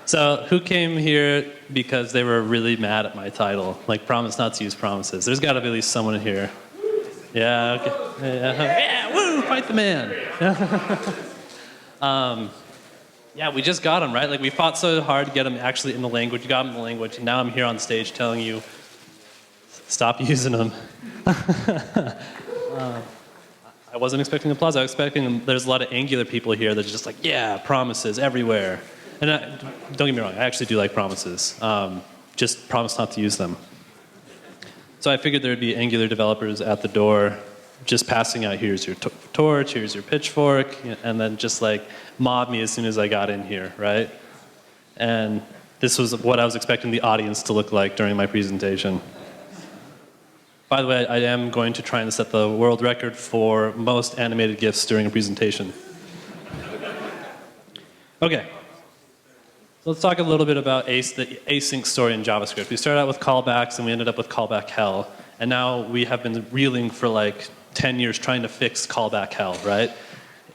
So who came here because they were really mad at my title? Like, promise not to use promises. There's got to be at least someone in here. Yeah, okay. Yeah, woo, fight the man. Yeah, we just got him, right? Like, we fought so hard to get him actually in the language, got him in the language, and now I'm here on stage telling you, stop using them. I wasn't expecting applause. I was expecting, there's a lot of Angular people here that are just like, yeah, promises everywhere. And don't get me wrong, I actually do like promises. Just promise not to use them. So I figured there'd be Angular developers at the door just passing out, here's your torch, here's your pitchfork, and then just like mob me as soon as I got in here, right? And this was what I was expecting the audience to look like during my presentation. By the way, I am going to try and set the world record for most animated GIFs during a presentation. Okay. Let's talk a little bit about the async story in JavaScript. We started out with callbacks and we ended up with callback hell. And now we have been reeling for like 10 years trying to fix callback hell, right?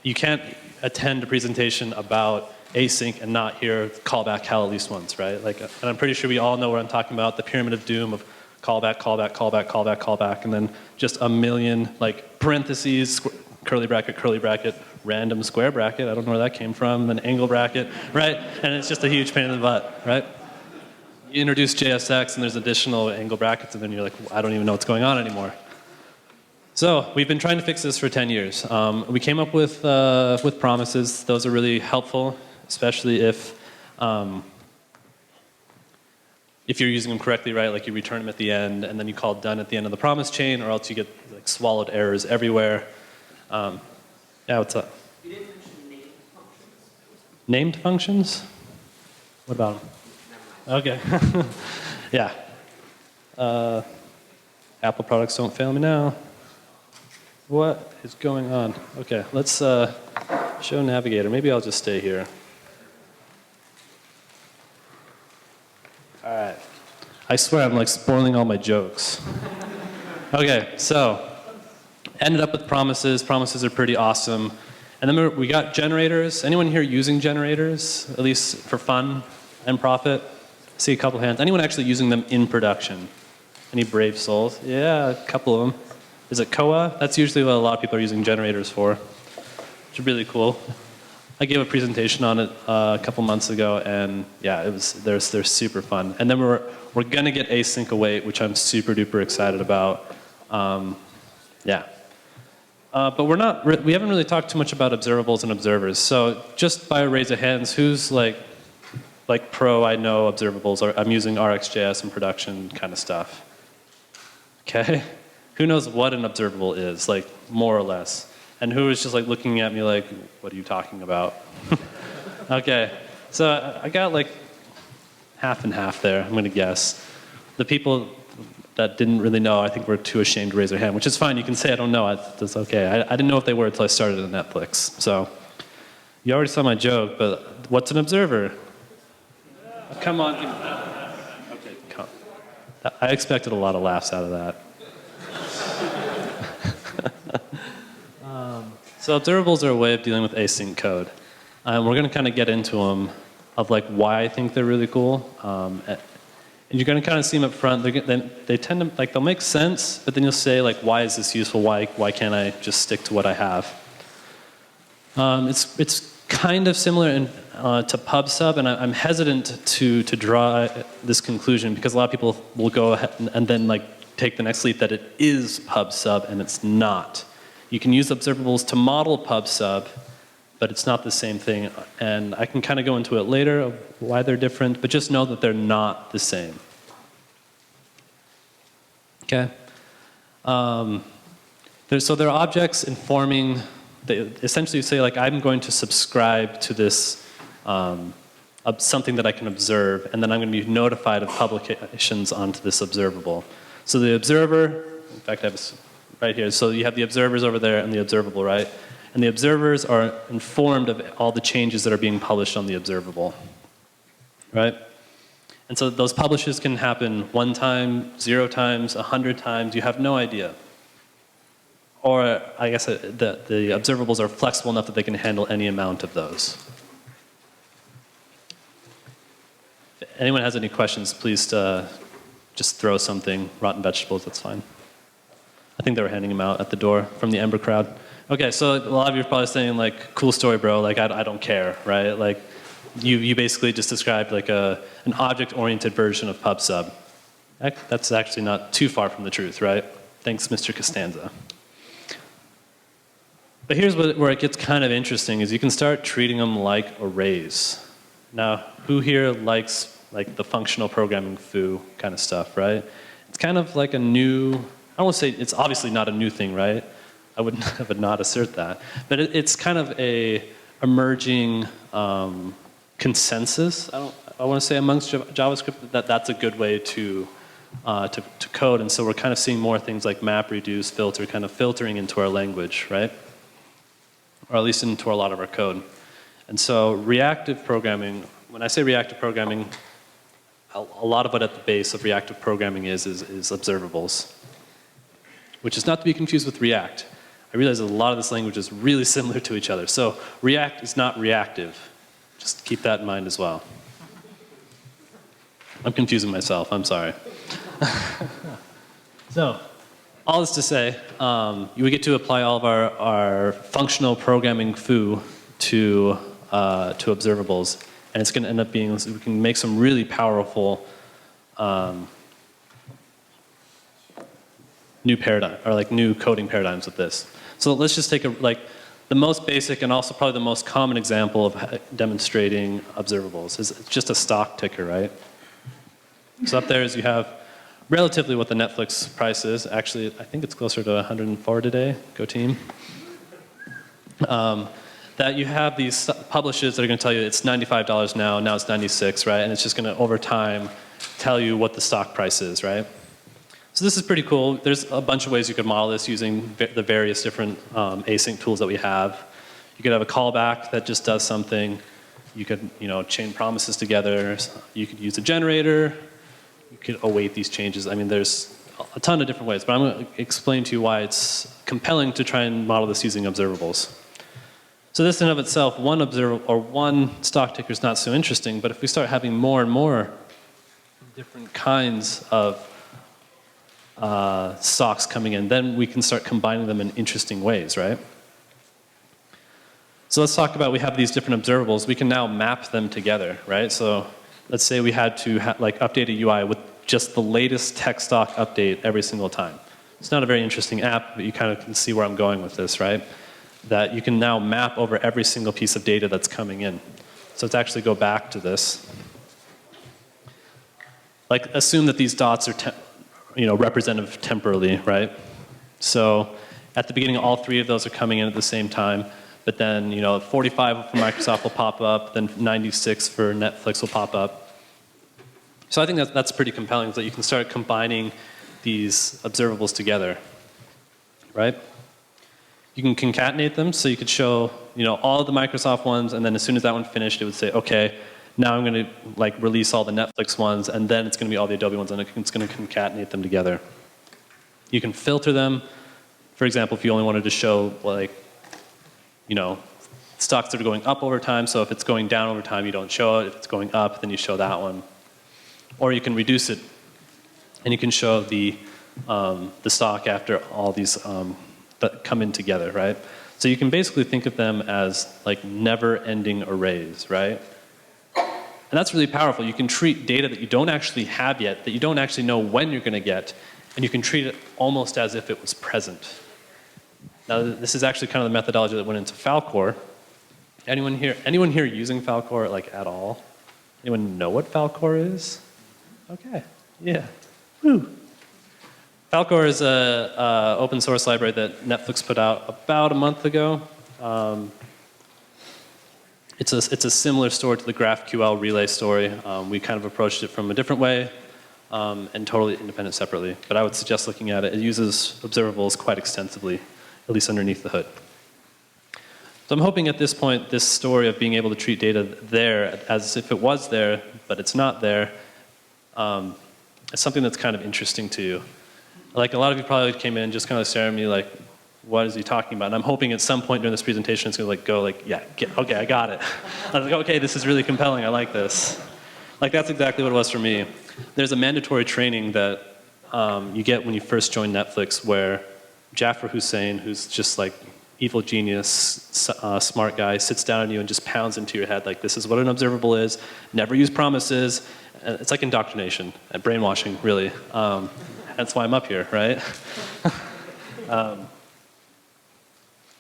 You can't attend a presentation about async and not hear callback hell at least once, right? Like, and I'm pretty sure we all know what I'm talking about, the pyramid of doom of callback, callback, callback, callback, callback, and then just a million like parentheses, curly bracket, random square bracket, I don't know where that came from, an angle bracket, right? And it's just a huge pain in the butt, right? You introduce JSX and there's additional angle brackets and then you're like, I don't even know what's going on anymore. So we've been trying to fix this for 10 years. We came up with promises. Those are really helpful, especially if you're using them correctly, right? Like you return them at the end and then you call done at the end of the promise chain, or else you get like swallowed errors everywhere. Yeah, what's up? You didn't mention named functions. Named functions? What about them? Okay. Yeah. Apple products don't fail me now. What is going on? Okay, let's show navigator. Maybe I'll just stay here. All right. I swear I'm like spoiling all my jokes. Okay, so ended up with promises. Promises are pretty awesome. And then we got generators. Anyone here using generators, at least for fun and profit? I see a couple hands. Anyone actually using them in production? Any brave souls? Yeah, a couple of them. Is it Koa? That's usually what a lot of people are using generators for, which is really cool. I gave a presentation on it a couple months ago, and yeah, they're super fun. And then we're gonna get async await, which I'm super duper excited about. Yeah. But we haven't really talked too much about observables and observers. So just by a raise of hands, who's like pro, I know observables, or I'm using RxJS in production kind of stuff. Okay. Who knows what an observable is, like more or less? And who is just like looking at me like, what are you talking about? Okay. So I got like half and half there, I'm gonna guess. The people that didn't really know, I think were too ashamed to raise their hand, which is fine. You can say I don't know. That's okay. I didn't know if they were until I started on Netflix. So you already saw my joke, but what's an observer? Come on. Okay, come. I expected a lot of laughs out of that. So observables are a way of dealing with async code. We're going to kind of get into them of like why I think they're really cool. And you're going to kind of see them up front. They tend to, like, they'll make sense, but then you'll say, like, why is this useful? Why can't I just stick to what I have? It's kind of similar to PubSub, and I'm hesitant to draw this conclusion because a lot of people will go ahead and then like take the next leap that it is PubSub, and it's not. You can use observables to model PubSub, but it's not the same thing. And I can kind of go into it later of why they're different, but just know that they're not the same. Okay? So there are objects informing, they essentially say like, I'm going to subscribe to this, something that I can observe, and then I'm going to be notified of publications onto this observable. So the observer, in fact I have this right here, so you have the observers over there and the observable, right? And the observers are informed of all the changes that are being published on the observable, right? And so those publishes can happen 1 time, 0 times, 100 times, you have no idea. Or I guess the observables are flexible enough that they can handle any amount of those. If anyone has any questions, please just throw something. Rotten vegetables, that's fine. I think they were handing them out at the door from the Ember crowd. Okay, so a lot of you are probably saying like, cool story, bro. Like, I don't care, right? Like, you basically just described like an object-oriented version of PubSub. That's actually not too far from the truth, right? Thanks, Mr. Costanza. But here's where it gets kind of interesting, is you can start treating them like arrays. Now, who here likes like the functional programming foo kind of stuff, right? It's kind of like a new, I don't want to say, it's obviously not a new thing, right? I would not assert that. But it's kind of a emerging consensus, I want to say, amongst JavaScript, that that's a good way to code. And so we're kind of seeing more things like map, reduce, filter, kind of filtering into our language, right? Or at least into a lot of our code. And so reactive programming, when I say reactive programming, a lot of what at the base of reactive programming is observables, which is not to be confused with React. I realize that a lot of this language is really similar to each other. So React is not reactive. Just keep that in mind as well. I'm confusing myself, I'm sorry. So, all this to say, you would get to apply all of our functional programming foo to observables, and it's going to end up being, we can make some really powerful new paradigm, or like new coding paradigms with this. So let's just take the most basic and also probably the most common example of demonstrating observables is it's just a stock ticker, right? So up there is you have relatively what the Netflix price is. Actually, I think it's closer to 104 today. Go team. That you have these publishers that are going to tell you it's $95 now it's 96, right? And it's just going to, over time, tell you what the stock price is, right? So this is pretty cool. There's a bunch of ways you could model this using the various different async tools that we have. You could have a callback that just does something. You could, chain promises together. You could use a generator. You could await these changes. I mean, there's a ton of different ways, but I'm going to explain to you why it's compelling to try and model this using observables. So this in of itself, one stock ticker is not so interesting, but if we start having more and more different kinds of stocks coming in, then we can start combining them in interesting ways, right? So let's talk about, we have these different observables. We can now map them together, right? So let's say we had to update a UI with just the latest tech stock update every single time. It's not a very interesting app, but you kind of can see where I'm going with this, right? That you can now map over every single piece of data that's coming in. So let's actually go back to this. Like, assume that these dots are representative temporally, right? So at the beginning, all three of those are coming in at the same time. But then, 45 for Microsoft will pop up, then 96 for Netflix will pop up. So I think that's pretty compelling, that you can start combining these observables together, right? You can concatenate them, so you could show, all of the Microsoft ones, and then as soon as that one finished, it would say, okay, now I'm going to release all the Netflix ones, and then it's going to be all the Adobe ones, and it's going to concatenate them together. You can filter them. For example, if you only wanted to show stocks that are going up over time, so if it's going down over time, you don't show it. If it's going up, then you show that one. Or you can reduce it, and you can show the stock after all these that come in together, right? So you can basically think of them as never-ending arrays, right? And that's really powerful. You can treat data that you don't actually have yet, that you don't actually know when you're going to get, and you can treat it almost as if it was present. Now, this is actually kind of the methodology that went into Falcor. Anyone here using Falcor at all? Anyone know what Falcor is? Okay, yeah. Woo. Falcor is an open source library that Netflix put out about a month ago. It's a similar story to the GraphQL relay story. We kind of approached it from a different way and totally independent separately. But I would suggest looking at it. It uses observables quite extensively, at least underneath the hood. So I'm hoping at this point, this story of being able to treat data there as if it was there, but it's not there, is something that's kind of interesting to you. A lot of you probably came in just kind of staring at me what is he talking about? And I'm hoping at some point during this presentation it's going to yeah, okay, I got it. I was okay, this is really compelling, I like this. Like that's exactly what it was for me. There's a mandatory training that you get when you first join Netflix where Jafar Hussein, who's just like evil genius, smart guy, sits down on you and just pounds into your head like this is what an observable is, never use promises. And it's like indoctrination and brainwashing, really. That's why I'm up here, right?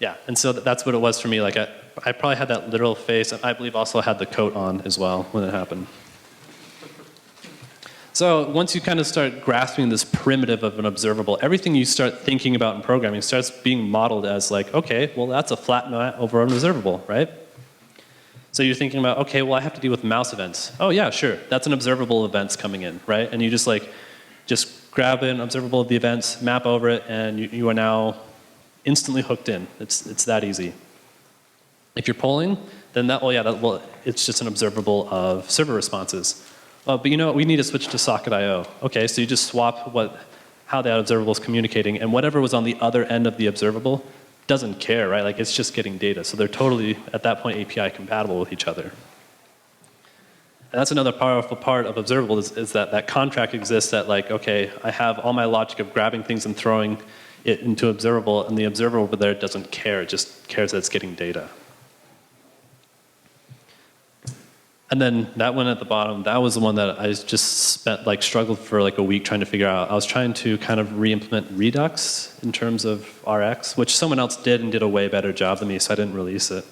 Yeah, and so that's what it was for me. Like I probably had that literal face, and I believe also had the coat on as well when it happened. So once you kind of start grasping this primitive of an observable, everything you start thinking about in programming starts being modeled as like, okay, well that's a flat mat over an observable, right? So you're thinking about, okay, well I have to deal with mouse events. Oh yeah, sure, that's an observable events coming in, right? And you just grab an observable of the events, map over it, and you are now instantly hooked in. It's that easy. If you're polling, then it's just an observable of server responses. But you know what, we need to switch to socket.io. Okay, so you just swap how that observable is communicating, and whatever was on the other end of the observable doesn't care, right? Like it's just getting data. So they're totally, at that point, API compatible with each other. And that's another powerful part of Observable is that contract exists that like, okay, I have all my logic of grabbing things and throwing it into Observable, and the observable over there doesn't care, it just cares that it's getting data. And then that one at the bottom, that was the one that I just struggled for like a week trying to figure out. I was trying to kind of re-implement Redux in terms of Rx, which someone else did and did a way better job than me, so I didn't release it.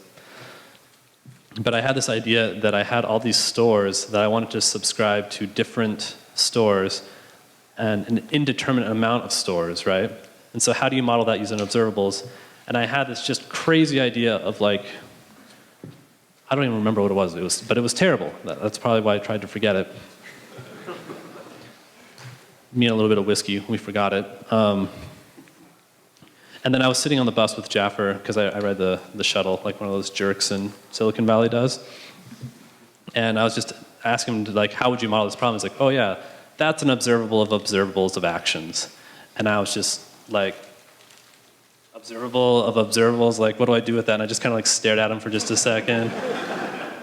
But I had this idea that I had all these stores that I wanted to subscribe to different stores and an indeterminate amount of stores, right? And so how do you model that using observables? And I had this just crazy idea of like, I don't even remember what it was, but it was terrible. That's probably why I tried to forget it. Me and a little bit of whiskey, we forgot it. And then I was sitting on the bus with Jaffer, because I read the shuttle, like one of those jerks in Silicon Valley does. And I was just asking him, like, how would you model this problem? He's like, oh yeah, that's an observable of observables of actions. And I was just like, observable of observables, like what do I do with that? And I just kind of like stared at him for just a second.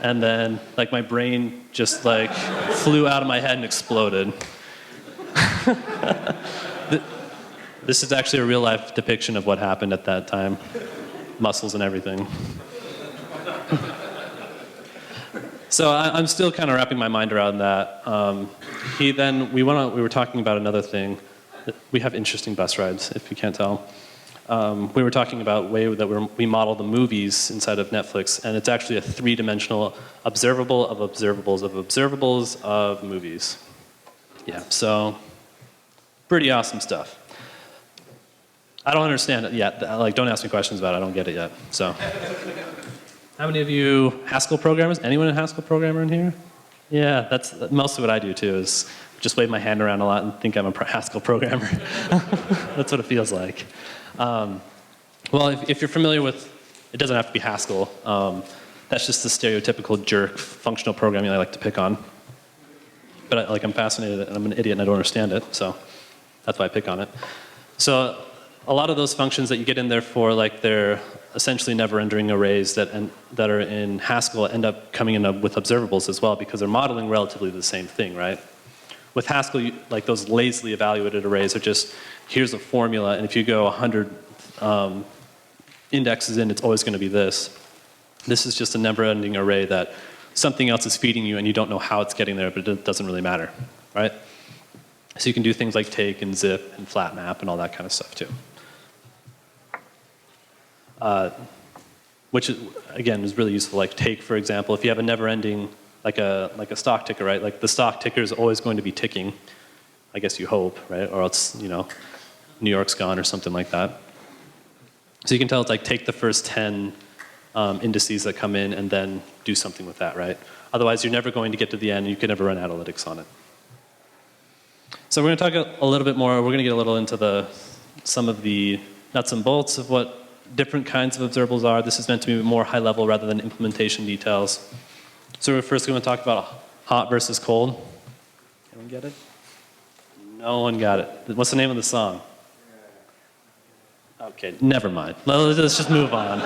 And then like my brain just like flew out of my head and exploded. This is actually a real life depiction of what happened at that time. Muscles and everything. So I'm still kind of wrapping my mind around that. We were talking about another thing. We have interesting bus rides, if you can't tell. We were talking about way that we model the movies inside of Netflix, and it's actually a three-dimensional observable of observables of observables of movies. Yeah, so pretty awesome stuff. I don't understand it yet. Like, don't ask me questions about it. I don't get it yet. So, how many of you Haskell programmers? Anyone a Haskell programmer in here? Yeah, that's most of what I do too. Is just wave my hand around a lot and think I'm a Haskell programmer. That's what it feels like. Well, if you're familiar with, it doesn't have to be Haskell. That's just the stereotypical jerk functional programming I like to pick on. But I'm fascinated, and I'm an idiot and I don't understand it, so that's why I pick on it. So a lot of those functions that you get in there for, like they're essentially never-ending arrays that are in Haskell end up coming in with observables as well, because they're modeling relatively the same thing, right? With Haskell, like those lazily evaluated arrays are just, here's a formula, and if you go 100 indexes in, it's always going to be this. This is just a never-ending array that something else is feeding you, and you don't know how it's getting there, but it doesn't really matter, right? So you can do things like take and zip and flat map and all that kind of stuff too. Which, again, is really useful. Like take, for example, if you have a never-ending, like a stock ticker, right? Like the stock ticker is always going to be ticking. I guess you hope, right? Or else, New York's gone or something like that. So you can tell it's like take the first 10 indices that come in and then do something with that, right? Otherwise, you're never going to get to the end. You can never run analytics on it. So we're going to talk a little bit more. We're going to get a little into some of the nuts and bolts of what different kinds of observables are. This is meant to be more high level rather than implementation details. So we're first going to talk about hot versus cold. Anyone get it? No one got it. What's the name of the song? Okay, never mind. Let's just move on.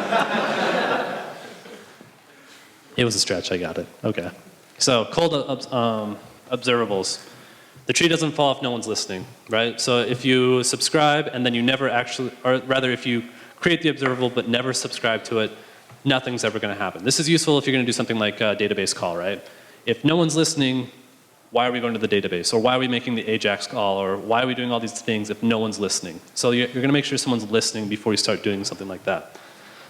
It was a stretch, I got it. Okay. So cold observables. The tree doesn't fall if no one's listening, right? So if you subscribe and then you never actually, or rather if you create the observable but never subscribe to it, nothing's ever going to happen. This is useful if you're going to do something like a database call, right? If no one's listening, why are we going to the database? Or why are we making the AJAX call? Or why are we doing all these things if no one's listening? So you're going to make sure someone's listening before you start doing something like that.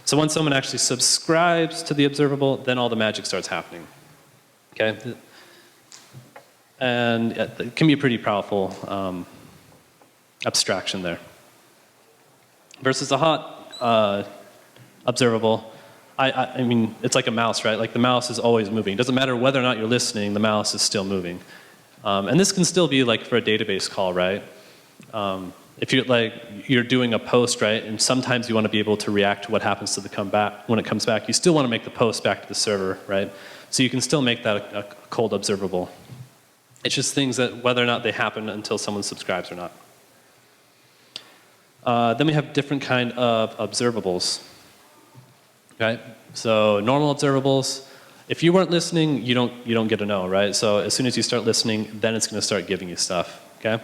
So once someone actually subscribes to the observable, then all the magic starts happening. Okay? And it can be a pretty powerful abstraction there. Versus a hot observable, I mean, it's like a mouse, right? Like the mouse is always moving. It doesn't matter whether or not you're listening, the mouse is still moving. And this can still be like for a database call, right? If you're doing a post, right? And sometimes you want to be able to react to what happens to the when it comes back. You still want to make the post back to the server, right? So you can still make that a cold observable. It's just things that whether or not they happen until someone subscribes or not. Then we have different kind of observables. Right? So normal observables, if you weren't listening, you don't get a no, right? So as soon as you start listening, then it's going to start giving you stuff. Okay?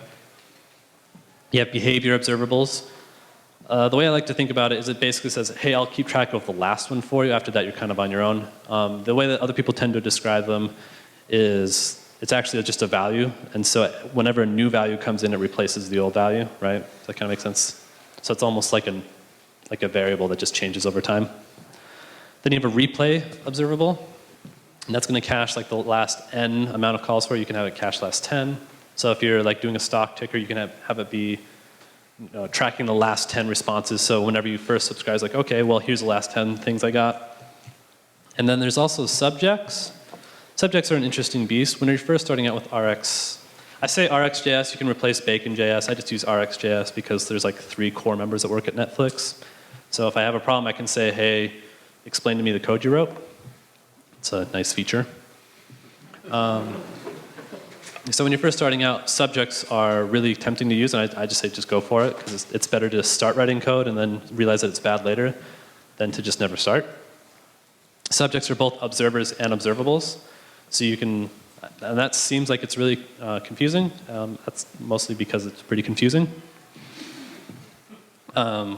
You have behavior observables. The way I like to think about it is it basically says, hey, I'll keep track of the last one for you. After that, you're kind of on your own. The way that other people tend to describe them is it's actually just a value. And so whenever a new value comes in, it replaces the old value, right? Does that kind of make sense? So it's almost like a variable that just changes over time. Then you have a replay observable. And that's going to cache like the last n amount of calls for. You can have it cache last 10. So if you're like doing a stock ticker, you can have it be tracking the last 10 responses. So whenever you first subscribe, it's like, okay, well, here's the last 10 things I got. And then there's also subjects. Subjects are an interesting beast. When you're first starting out with Rx, I say RxJS, you can replace bacon.js. I just use RxJS because there's like 3 core members that work at Netflix. So if I have a problem, I can say, hey, explain to me the code you wrote. It's a nice feature. So when you're first starting out, subjects are really tempting to use, and I just say just go for it, because it's better to start writing code and then realize that it's bad later than to just never start. Subjects are both observers and observables. So you can, and that seems like it's really confusing. That's mostly because it's pretty confusing. But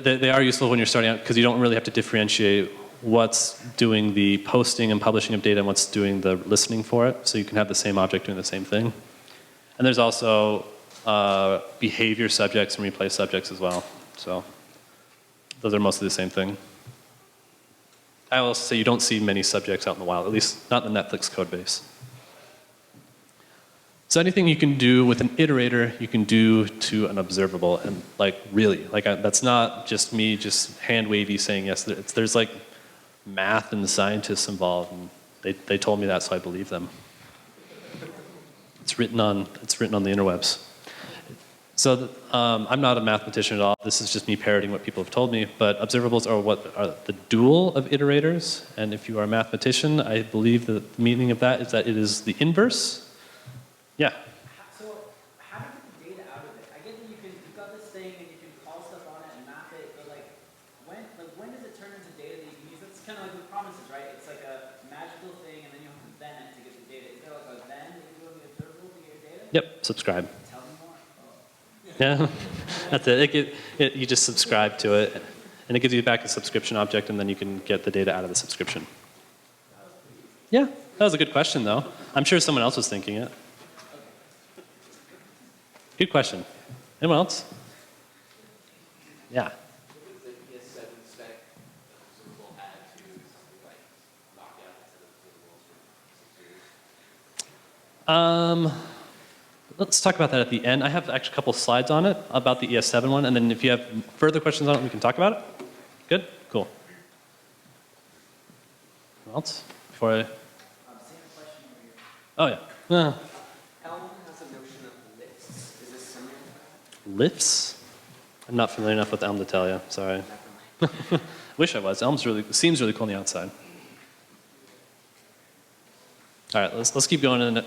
they are useful when you're starting out because you don't really have to differentiate what's doing the posting and publishing of data and what's doing the listening for it. So you can have the same object doing the same thing. And there's also behavior subjects and replay subjects as well. So those are mostly the same thing. I will also say you don't see many subjects out in the wild, at least not in the Netflix code base. So anything you can do with an iterator, you can do to an observable, and like really, like that's not just me just hand wavy saying yes. There's like math and the scientists involved, and they told me that, so I believe them. It's written on the interwebs. So I'm not a mathematician at all. This is just me parroting what people have told me. But observables are what are the dual of iterators, and if you are a mathematician, I believe the meaning of that is that it is the inverse. Yeah. So how do you get the data out of it? I get that you've got this thing and you can call stuff on it and map it, but like when does it turn into data that you can use? That's kind of like with promises, right? It's like a magical thing and then you have to then it to get the data. Is there like a then that you go to the observable to get your data? Yep. Subscribe. Tell me more. Oh. Yeah. That's it. You just subscribe to it, and it gives you back a subscription object, and then you can get the data out of the subscription. Yeah. That was a good question, though. I'm sure someone else was thinking it. Good question. Anyone else? Yeah. What does the ES7 spec observable add to like knockdown instead of observables for 6 years? Let's talk about that at the end. I have actually a couple slides on it about the ES7 one, and then if you have further questions on it, we can talk about it. Good? Cool. Anyone else? Before I... Same question over here. Oh, yeah. Elm has a notion of lifts. Is this similar to that? Lifts? I'm not familiar enough with Elm to tell you. Sorry. Wish I was. Elm seems really cool on the outside. All right, let's keep going. And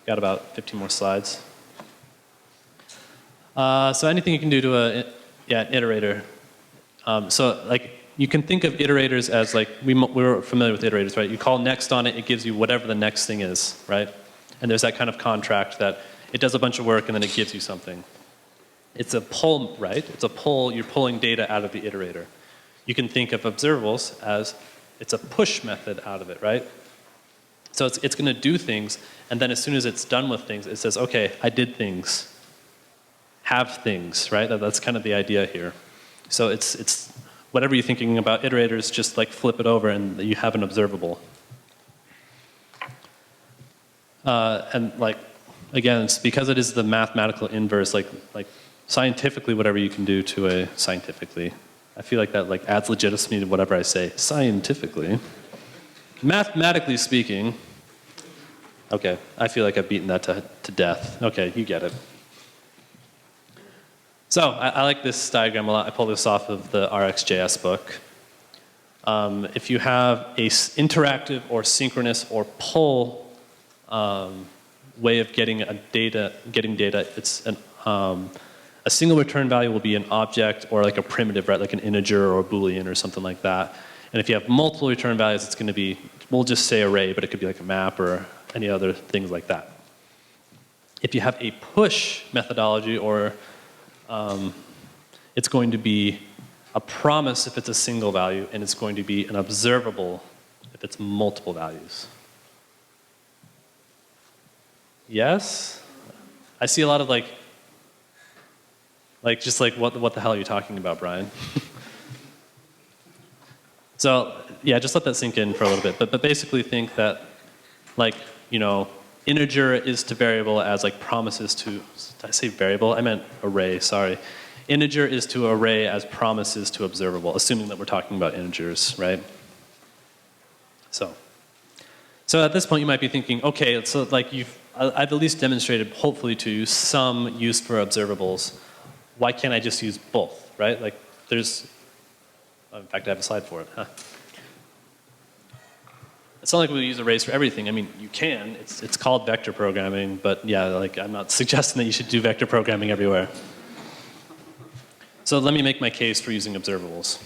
got about 15 more slides. So anything you can do to an iterator. So like you can think of iterators as like, we're familiar with iterators, right? You call next on it, it gives you whatever the next thing is, right? And there's that kind of contract that it does a bunch of work and then it gives you something. It's a pull, right? It's a pull, you're pulling data out of the iterator. You can think of observables as it's a push method out of it, right? So it's going to do things, and then as soon as it's done with things, it says, okay, I did things. Have things, right? That's kind of the idea here. So it's whatever you're thinking about iterators, just like flip it over and you have an observable. And like, again, it's because it is the mathematical inverse, like scientifically, whatever you can do to a scientifically. I feel like that like adds legitimacy to whatever I say. Scientifically. Mathematically speaking, okay, I feel like I've beaten that to death. Okay, you get it. So I like this diagram a lot. I pulled this off of the RxJS book. If you have a interactive or synchronous or pull way of getting data, it's a single return value will be an object or like a primitive, right? Like an integer or a Boolean or something like that. And if you have multiple return values, it's going to be, we'll just say array, but it could be like a map or any other things like that. If you have a push methodology, or it's going to be a promise if it's a single value, and it's going to be an observable if it's multiple values. Yes? I see a lot of like just like, what the hell are you talking about, Brian? So yeah, just let that sink in for a little bit. But basically think that, like, you know, integer is to variable as like promises to, did I say variable? I meant array, sorry. Integer is to array as promises to observable, assuming that we're talking about integers, right? So at this point you might be thinking, okay, so like I've at least demonstrated, hopefully to you, some use for observables. Why can't I just use both, right? Like there's, in fact I have a slide for it, huh? It's not like we use arrays for everything. I mean, you can. It's called vector programming, but yeah, like I'm not suggesting that you should do vector programming everywhere. So let me make my case for using observables.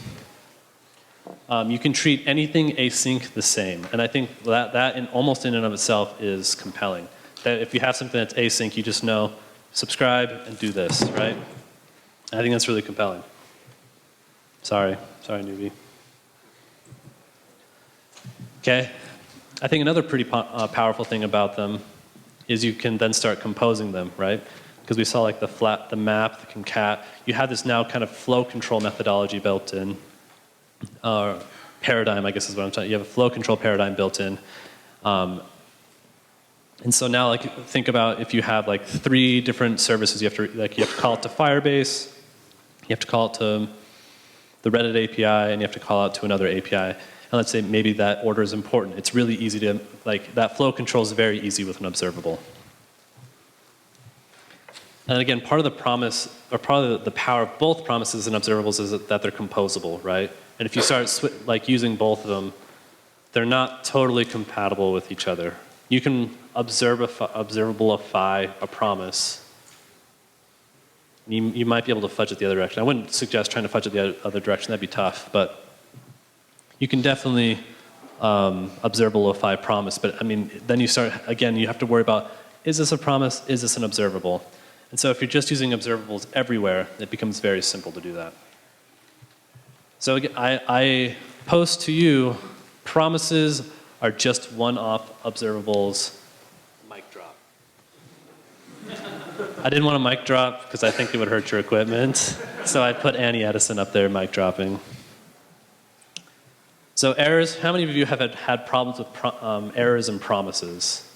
You can treat anything async the same, and I think that almost in and of itself is compelling. That if you have something that's async, you just know, subscribe and do this, right? I think that's really compelling. Sorry, newbie. Okay, I think another pretty powerful thing about them is you can then start composing them, right? Because we saw like the map, the concat. You have this now kind of flow control methodology built in, paradigm, I guess is what I'm talking. You have a flow control paradigm built in, and so now like think about if you have like 3 different services. You have to call it to Firebase, you have to call it to the Reddit API, and you have to call out to another API. And let's say maybe that order is important. It's really easy to, like, that flow control is very easy with an observable. And again, part of the promise, or part of the power of both promises and observables is that they're composable, right? And if you start like using both of them, they're not totally compatible with each other. You can observableify a promise. You might be able to fudge it the other direction. I wouldn't suggest trying to fudge it the other direction. That'd be tough, but you can definitely observableify promise, but I mean, then you start, again, you have to worry about, is this a promise, is this an observable? And so if you're just using observables everywhere, it becomes very simple to do that. So again, I pose to you, promises are just one-off observables. Mic drop. I didn't want a mic drop because I think it would hurt your equipment, so I put Annie Edison up there mic dropping. So errors, how many of you have had problems with errors and promises?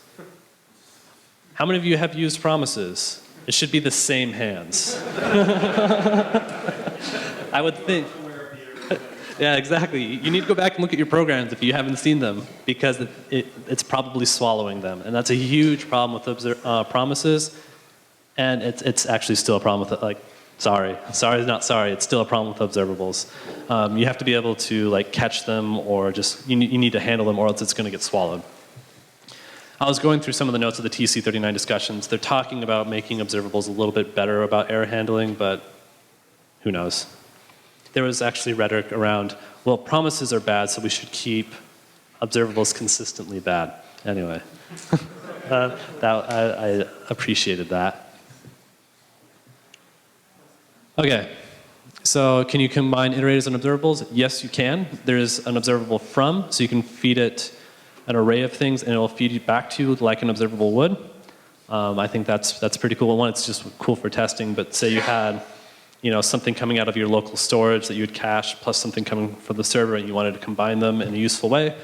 How many of you have used promises? It should be the same hands. I would think. Yeah, exactly. You need to go back and look at your programs if you haven't seen them, because it's probably swallowing them. And that's a huge problem with promises. And it's actually still a problem with it. Like, sorry is not sorry. It's still a problem with observables. You have to be able to like catch them, or just you need to handle them, or else it's going to get swallowed. I was going through some of the notes of the TC39 discussions. They're talking about making observables a little bit better about error handling, but who knows? there was actually rhetoric around, well, promises are bad, so we should keep observables consistently bad. Anyway, I appreciated that. Okay, so can you combine iterators and observables? Yes, you can. There's an observable from, so you can feed it an array of things, and it will feed it back to you like an observable would. I think that's pretty cool. One, it's just cool for testing, but say you had something coming out of your local storage that you would cache, plus something coming from the server, and you wanted to combine them in a useful way,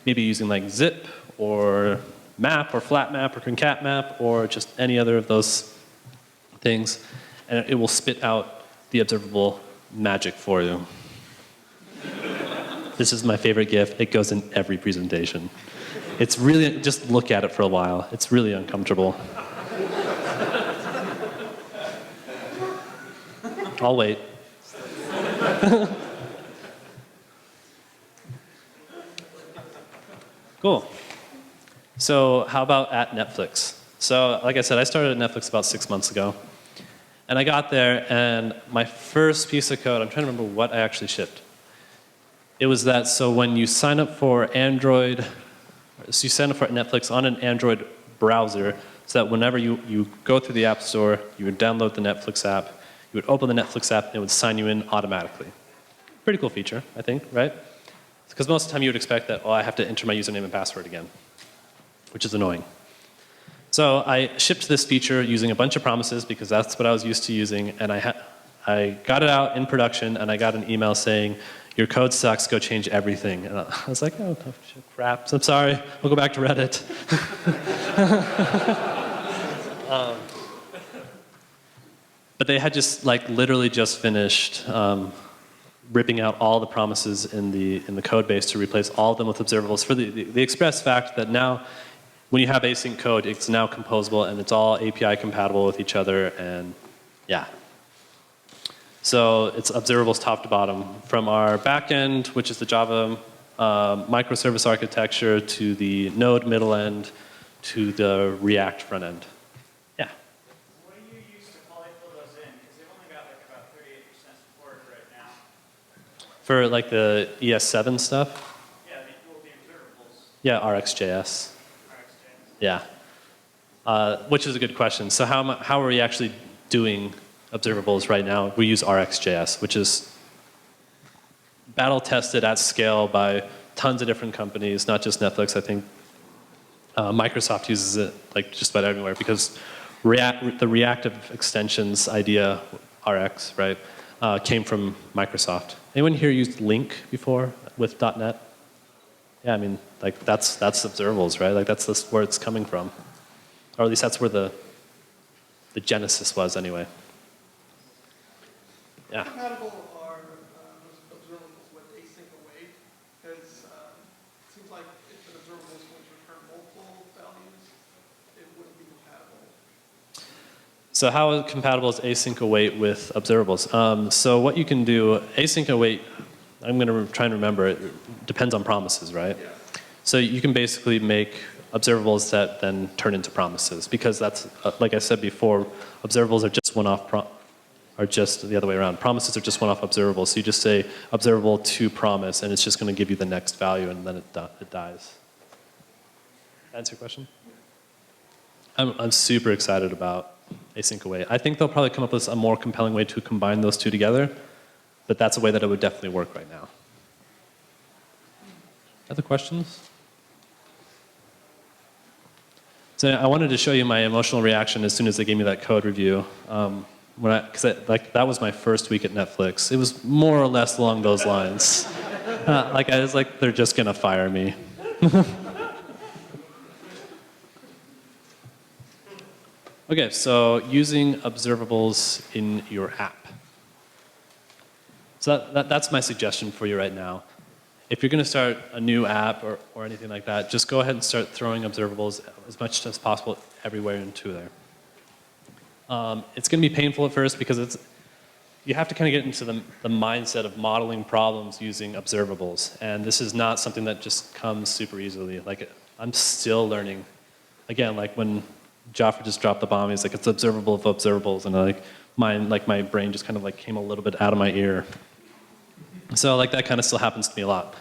maybe using like zip, or map, or flat map, or concat map, or just any other of those things, and it will spit out the observable magic for you. This is my favorite GIF. It goes in every presentation. It's really, just look at it for a while. It's really uncomfortable. I'll wait. Cool. So how about at Netflix? So like I said, I started at Netflix about 6 months ago. And I got there, and my first piece of code, I'm trying to remember what I actually shipped. It was that, so when you sign up for Android, so you sign up for Netflix on an Android browser, so that whenever you go through the App Store, you would download the Netflix app, you would open the Netflix app, and it would sign you in automatically. Pretty cool feature, I think, right? Because most of the time you would expect that, oh, I have to enter my username and password again, which is annoying. So I shipped this feature using a bunch of promises because that's what I was used to using, and I got it out in production, and I got an email saying, your code sucks, go change everything. And I was like, oh, crap, I'm sorry, we'll go back to Reddit. But they had just literally just finished ripping out all the promises in the code base to replace all of them with observables for the express fact that now when you have async code, it's now composable and it's all API compatible with each other, and yeah. So it's observables top to bottom, from our backend, which is the Java microservice architecture, to the Node middle end, to the React front end. Yeah. What do you use to polyfill those in? Because they've only got about 38% support right now. For the ES7 stuff? Yeah, the observables. Yeah, RxJS. Yeah, which is a good question. So how are we actually doing observables right now? We use RxJS, which is battle tested at scale by tons of different companies, not just Netflix. I think Microsoft uses it just about everywhere because the reactive extensions idea, Rx, right, came from Microsoft. Anyone here used Link before with .NET? Yeah, I mean, that's observables, right? That's where it's coming from. Or at least that's where the genesis was anyway. Yeah. Compatible are observables with async await, because it seems like if an observable is going to return multiple values, it wouldn't be compatible. So how compatible is async await with observables? So what you can do, async await, I'm going to try and remember, it depends on promises, right? Yeah. So you can basically make observables that then turn into promises, because that's, like I said before, observables are just one-off, are just the other way around. Promises are just one-off observables. So you just say observable to promise, and it's just going to give you the next value, and then it dies. Answer your question? I'm super excited about async await. I think they'll probably come up with a more compelling way to combine those two together, but that's a way that it would definitely work right now. Other questions? So I wanted to show you my emotional reaction as soon as they gave me that code review. Because that was my first week at Netflix. It was more or less along those lines. I was like, they're just gonna fire me. Okay, so using observables in your app. So that's my suggestion for you right now. If you're going to start a new app or anything like that, just go ahead and start throwing observables as much as possible everywhere into there. It's going to be painful at first because you have to kind of get into the mindset of modeling problems using observables. And this is not something that just comes super easily. I'm still learning. Again, when Joffrey just dropped the bomb, he's like, it's observable of observables. And my brain just kind of came a little bit out of my ear. So like that kind of still happens to me a lot.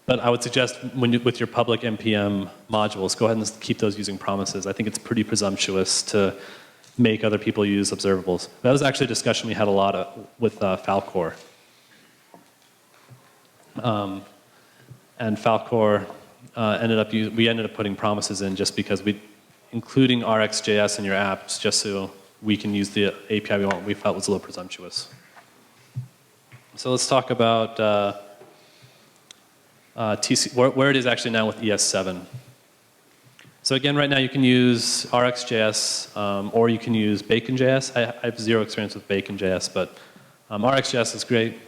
But I would suggest with your public NPM modules, go ahead and keep those using promises. I think it's pretty presumptuous to make other people use observables. That was actually a discussion we had a lot with Falcor. And Falcor we ended up putting promises in just because including RxJS in your apps just so we can use the API we felt was a little presumptuous. So let's talk about where it is actually now with ES7. So again, right now you can use RxJS or you can use bacon.js. I have zero experience with bacon.js, but RxJS is great.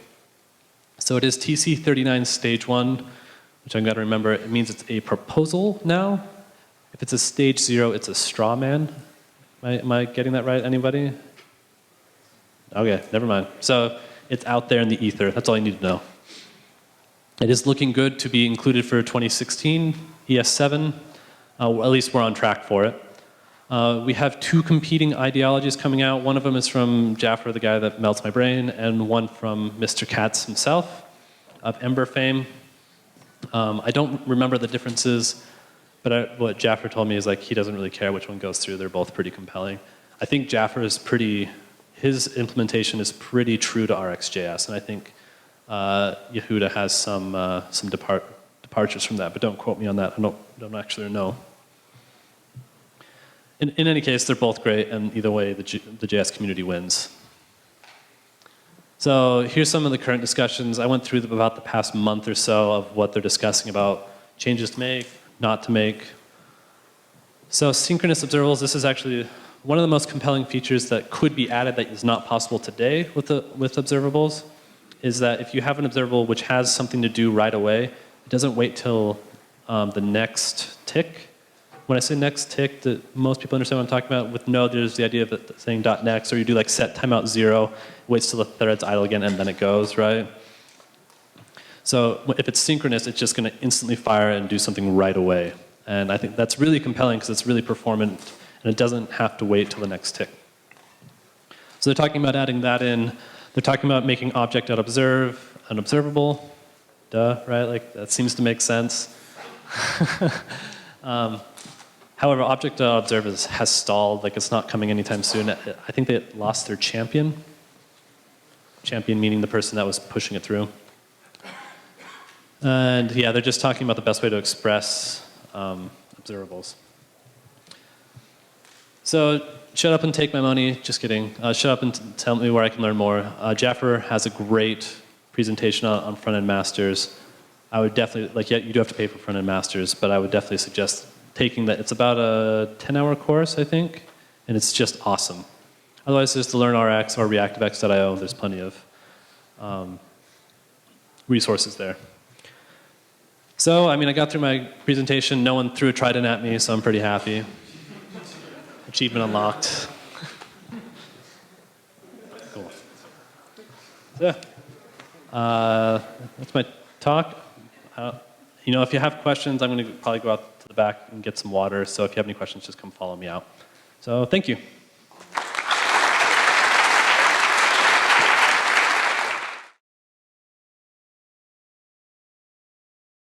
So it is TC39 stage 1, which I've got to remember. It means it's a proposal now. If it's a stage 0, it's a straw man. Am I getting that right, anybody? Okay, never mind. So it's out there in the ether. That's all you need to know. It is looking good to be included for 2016, ES7. At least we're on track for it. We have 2 competing ideologies coming out. One of them is from Jaffer, the guy that melts my brain, and one from Mr. Katz himself of Ember fame. I don't remember the differences, but what Jaffer told me is like he doesn't really care which one goes through. They're both pretty compelling. I think Jaffer is his implementation is pretty true to RxJS, and I think Yehuda has some departures from that, but don't quote me on that. I don't actually know. In any case, they're both great, and either way, the JS community wins. So here's some of the current discussions. I went through about the past month or so of what they're discussing about changes to make, not to make. So synchronous observables, this is actually one of the most compelling features that could be added that is not possible today with observables, is that if you have an observable which has something to do right away, it doesn't wait till the next tick. When I say next tick, most people understand what I'm talking about. With Node, there's the idea of saying .next, or you do like set timeout 0, waits till the thread's idle again, and then it goes, right? So if it's synchronous, it's just going to instantly fire and do something right away. And I think that's really compelling because it's really performant, and it doesn't have to wait till the next tick. So they're talking about adding that in. They're talking about making object.observe an observable. Duh, right? Like that seems to make sense. However, object.observe has stalled. Like it's not coming anytime soon. I think they lost their champion. Champion meaning the person that was pushing it through. And yeah, they're just talking about the best way to express observables. So shut up and take my money. Just kidding. Shut up and tell me where I can learn more. Jaffer has a great presentation on front-end masters. I would definitely, like, yeah, you do have to pay for front-end masters, but I would definitely suggest taking that. It's about a 10-hour course, I think, and it's just awesome. Otherwise, there's the Learn Rx or reactivex.io. There's plenty of resources there. So, I mean, I got through my presentation. No one threw a trident at me, so I'm pretty happy. Achievement unlocked. Cool. So, yeah. That's my talk. You know, if you have questions, I'm going to probably go out to the back and get some water. So if you have any questions, just come follow me out. So thank you.